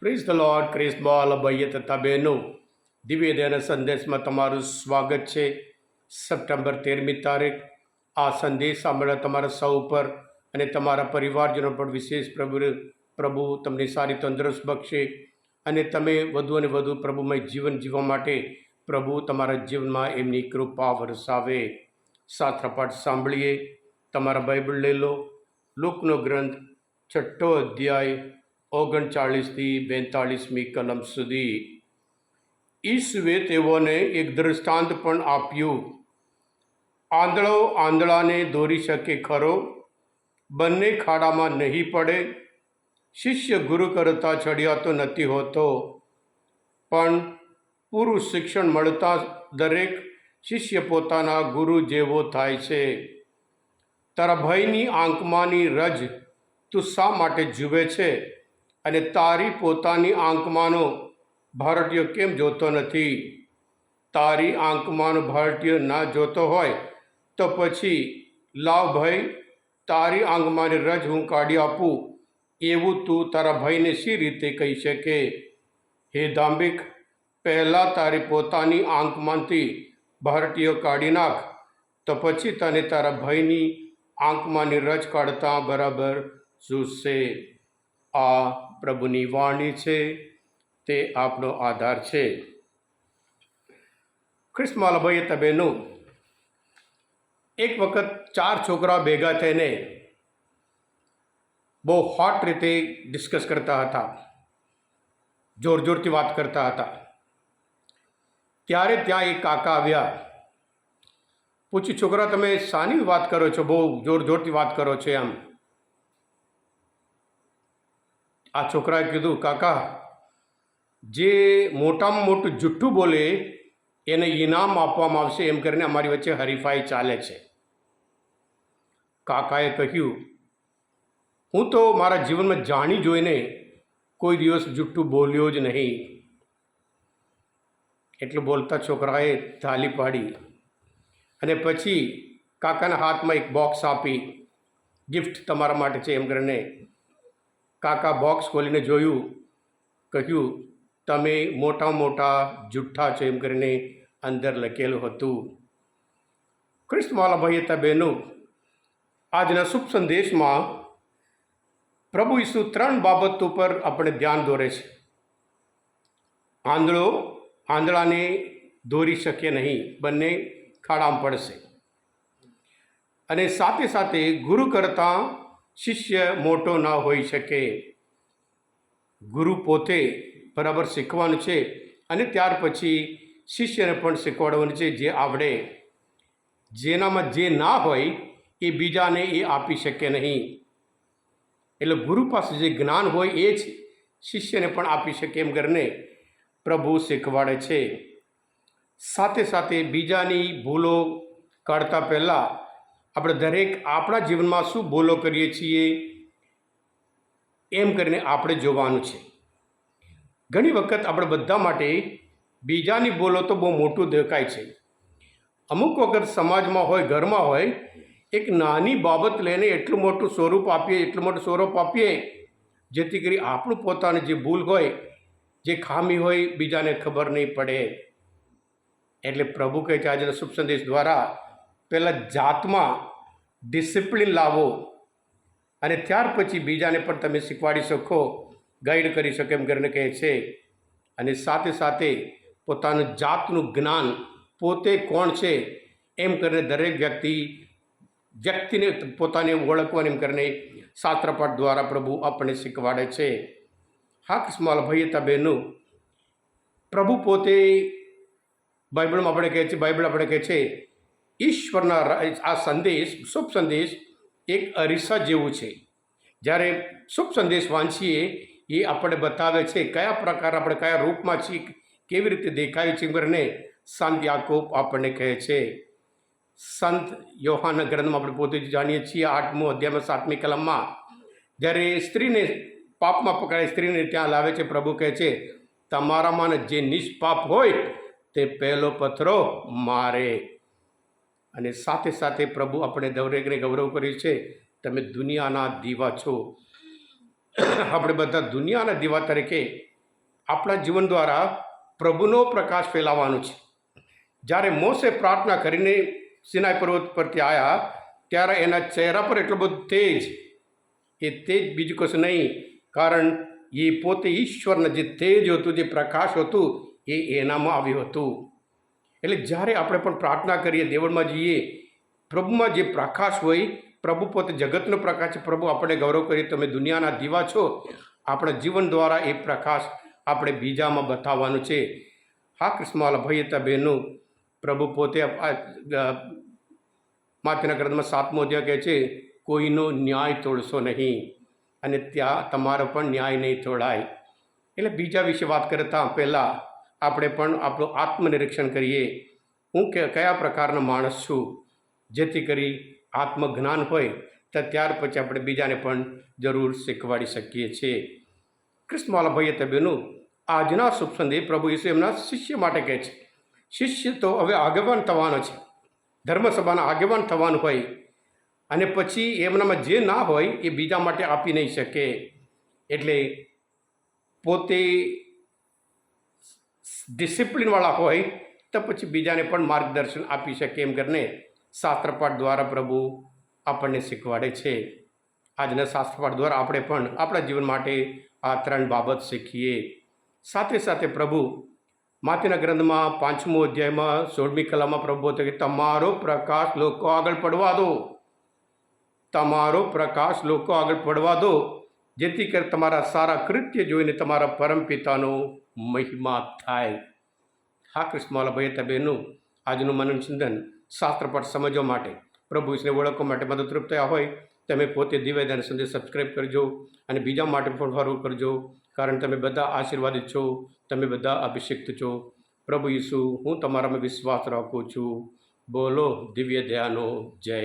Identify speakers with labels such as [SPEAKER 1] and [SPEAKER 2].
[SPEAKER 1] Praise the lord, ક્રિસ્ત બોલ ભાઈએ તથા બહેનો, દિવ્ય દયાના સંદેશમાં તમારું સ્વાગત છે. સપ્ટેમ્બર 13મી તારીખ. આ સંદેશ સાંભળવા તમારા સૌ ઉપર અને તમારા પરિવારજનો પર વિશેષ પ્રભુ તમને સારી તંદુરસ્ત બક્ષે અને તમે વધુ અને વધુ પ્રભુમય જીવન જીવવા માટે પ્રભુ તમારા જીવનમાં એમની કૃપા વરસાવે. શાસ્ત્ર પાઠ સાંભળીએ. તમારા બાઇબલ લઈ લો. લૂકનો ગ્રંથ 6 અધ્યાય 39થી 42મી કલમ સુધી. ઈસુએ તેઓને એક દૃષ્ટાંત પણ આપ્યું. આંધળો આંધળાને દોરી શકે ખરો? બંને ખાડામાં નહીં પડે? શિષ્ય ગુરુ કરતાં ચડિયાતો નથી હોતો, પણ પૂરું શિક્ષણ મળતા દરેક શિષ્ય પોતાના ગુરુ જેવો થાય છે. તારા ભાઈની આંખમાંની રજ તું શા માટે જુએ છે, અને તારી પોતાની આંખમાંનો ભારતીય કેમ જોતો નથી? તારી આંખમાંનો ભારતીય ના જોતો હોય તો પછી લાવ ભાઈ, તારી આંખમાંની રજ હું કાઢી આપું, એવું તું તારા ભાઈને શી રીતે કહી શકે? હે દાંભિક, પહેલાં તારી પોતાની આંખમાંથી ભારતીય કાઢી નાખ, તો પછી તને તારા ભાઈની આંખમાંની રજ કાઢતા બરાબર સૂઝશે. આ પ્રભુની વાણી છે, તે આપનો આધાર છે. ખ્રિસ્તમાં ભાઈએ તબેનો, એક વખત 4 છોકરા ભેગા થઈને બહુ હોટ રીતે ડિસ્કસ કરતા હતા, જોર જોરથી વાત કરતા હતા. ત્યારે ત્યાં એક કાકા આવ્યા. પૂછ્યું, છોકરા તમે શાની વાત કરો છો? બહુ જોર જોરથી વાત કરો છો એમ. આ છોકરાએ કીધું, કાકા, જે મોટામાં મોટું જુઠ્ઠું બોલે એને ઇનામ આપવામાં આવશે, એમ કરીને અમારી વચ્ચે હરીફાઈ ચાલે છે. કાકાએ કહ્યું, હું તો મારા જીવનમાં જાણી જોઈને કોઈ દિવસ જુઠ્ઠું બોલ્યો જ નહીં. એટલું બોલતા છોકરાએ તાલી પાડી અને પછી કાકાના હાથમાં એક બોક્સ આપી, ગિફ્ટ તમારા માટે છે એમ કરીને. કાકા બોક્સ ખોલીને જોયું, કહ્યું, તમે મોટા મોટા જુઠ્ઠા છો એમ કરીને અંદર લખેલું હતું. ખ્રિસ્તવાલા ભાઈ હતા બહેનો, આજના શુભ સંદેશમાં પ્રભુ ઈસુ 3 બાબતો પર આપણે ધ્યાન દોરે છે. આંધળો આંધળાને દોરી શકે નહીં, બંને ખાડામાં પડશે. અને સાથે સાથે ગુરુ કરતાં શિષ્ય મોટો ન હોઈ શકે. ગુરુ પોતે બરાબર શીખવાનું છે અને ત્યાર પછી શિષ્યને પણ શીખવાડવાનું છે જે આવડે. જેનામાં જે ના હોય એ બીજાને એ આપી શકે નહીં. એટલે ગુરુ પાસે જે જ્ઞાન હોય એ જ શિષ્યને પણ આપી શકે એમ કરીને પ્રભુ શીખવાડે છે. સાથે સાથે બીજાની ભૂલો કાઢતા પહેલાં આપણે દરેક આપણા જીવનમાં શું ભૂલો કરીએ છીએ એમ કરીને આપણે જોવાનું છે. ઘણી વખત આપણે બધા માટે બીજાની ભૂલો તો બહુ મોટું દેખાય છે. અમુક વખત સમાજમાં હોય, ઘરમાં હોય, એક નાની બાબત લઈને એટલું મોટું સ્વરૂપ આપીએ જેથી કરી આપણું પોતાની જે ભૂલ હોય, જે ખામી હોય, બીજાને ખબર નહીં પડે. એટલે પ્રભુ કહે છે આજના શુભ સંદેશ દ્વારા, પહેલાં જાતમાં ડિસિપ્લિન લાવો અને ત્યાર પછી બીજાને પણ તમે શીખવાડી શકો, ગાઈડ કરી શકો એમ કરીને કહે છે. અને સાથે સાથે પોતાનું જાતનું જ્ઞાન, પોતે કોણ છે એમ કરીને દરેક વ્યક્તિને પોતાને ઓળખવાનું એમ કરીને શાસ્ત્રપાઠ દ્વારા પ્રભુ આપણને શીખવાડે છે. હા કિસ્માલ ભાઈ હતા બહેનો, પ્રભુ પોતે બાઇબલ આપણે કહે છે ઈશ્વરના આ સંદેશ, શુભ સંદેશ એક અરીસા જેવું છે. જ્યારે શુભ સંદેશ વાંચીએ એ આપણે બતાવે છે કયા પ્રકાર આપણે કયા રૂપમાં છીએ, કેવી રીતે દેખાય છે કરીને સંત યાકૂબ આપણને કહે છે. સંત યોહાનના ગ્રંથમાં આપણે પોતે જ જાણીએ છીએ 8મો અધ્યાયમાં 7મી કલમમાં જ્યારે સ્ત્રીને પાપમાં પકડાય, સ્ત્રીને ત્યાં લાવે છે, પ્રભુ કહે છે તમારામાં જે નિષ્પાપ હોય તે પહેલો પથરો મારે. અને સાથે સાથે પ્રભુ આપણે દરેકને ગૌરવ કર્યું છે, તમે દુનિયાના દીવા છો. આપણે બધા દુનિયાના દીવા તરીકે આપણા જીવન દ્વારા પ્રભુનો પ્રકાશ ફેલાવવાનો છે. જ્યારે મોસે પ્રાર્થના કરીને સિનાઈ પર્વત પરથી આવ્યા ત્યારે એના ચહેરા પર એટલો બધો તેજ, એ તેજ બીજું કશું નહીં, કારણ એ પોતે ઈશ્વરના જે તેજ હતું, જે પ્રકાશ હતું, એ એનામાં આવ્યું હતું. એટલે જ્યારે આપણે પણ પ્રાર્થના કરીએ, દેવળમાં જઈએ, પ્રભુમાં જે પ્રકાશ હોય, પ્રભુ પોતે જગતનો પ્રકાશ છે. પ્રભુ આપણે ગૌરવ કરીએ, તમે દુનિયાના દીવા છો. આપણા જીવન દ્વારા એ પ્રકાશ આપણે બીજામાં બતાવવાનું છે. હા કૃષ્ણવાલા ભાઈ હતા બહેનો, પ્રભુ પોતે માથેના ગ્રંથમાં 7મો અધ્યાય કહે છે, કોઈનો ન્યાય તોડશો નહીં અને ત્યાં તમારો પણ ન્યાય નહીં તોડાય. એટલે બીજા વિશે વાત કરતા પહેલાં આપણે પણ આપણું આત્મનિરીક્ષણ કરીએ. હું કયા પ્રકારનો માણસ છું, જેથી કરી આત્મજ્ઞાન હોય તો ત્યાર પછી આપણે બીજાને પણ જરૂર શીખવાડી શકીએ છીએ. કૃષ્ણવાલા ભાઈ હતા બહેનો, આજના શુભ સંદેશ પ્રભુ ઈસુ એમના શિષ્ય માટે કહે છે. શિષ્ય તો હવે આગેવાન થવાનો છે, ધર્મસભાના આગેવાન થવાનું હોય, અને પછી એમનામાં જે ના હોય એ બીજા માટે આપી નહીં શકે. એટલે પોતે ડિસિપ્લિનવાળા હોય તો પછી બીજાને પણ માર્ગદર્શન આપી શકે, એમ કરીને શાસ્ત્રપાઠ દ્વારા પ્રભુ આપણને શીખવાડે છે. આજના શાસ્ત્રપાઠ દ્વારા આપણે પણ આપણા જીવન માટે આ 3 બાબત શીખીએ. સાથે સાથે પ્રભુ માથેના ગ્રંથમાં 5મો અધ્યાયમાં 16મી કલામાં પ્રભુ બોલે કે તમારો પ્રકાશ લોકો આગળ પડવા દો, તમારો પ્રકાશ લોકો આગળ પડવા દો, જેથી કરી તમારા સારા કૃત્ય જોઈને તમારા પરમપિતાનો મહિમા થાય. હા કૃષ્ણવાલા ભાઈ બહેનો, આજનું મનનચિંતન શાસ્ત્રપાઠ સમજવા માટે, પ્રભુ વિશે ઓળખવા માટે મદદરૂપ થયા હોય, તમે પોતે દિવ્યદાન સંદેશ સબસ્ક્રાઈબ કરજો અને બીજા માટે પણ ફોરવર્ડ કરજો, કારણ તમે બધા આશીર્વાદિત છો, તમે બધા અભિષિક્ત છો. પ્રભુ ઈસુ, હું તમારામાં વિશ્વાસ રાખું છું. બોલો દિવ્ય દયાનો જય.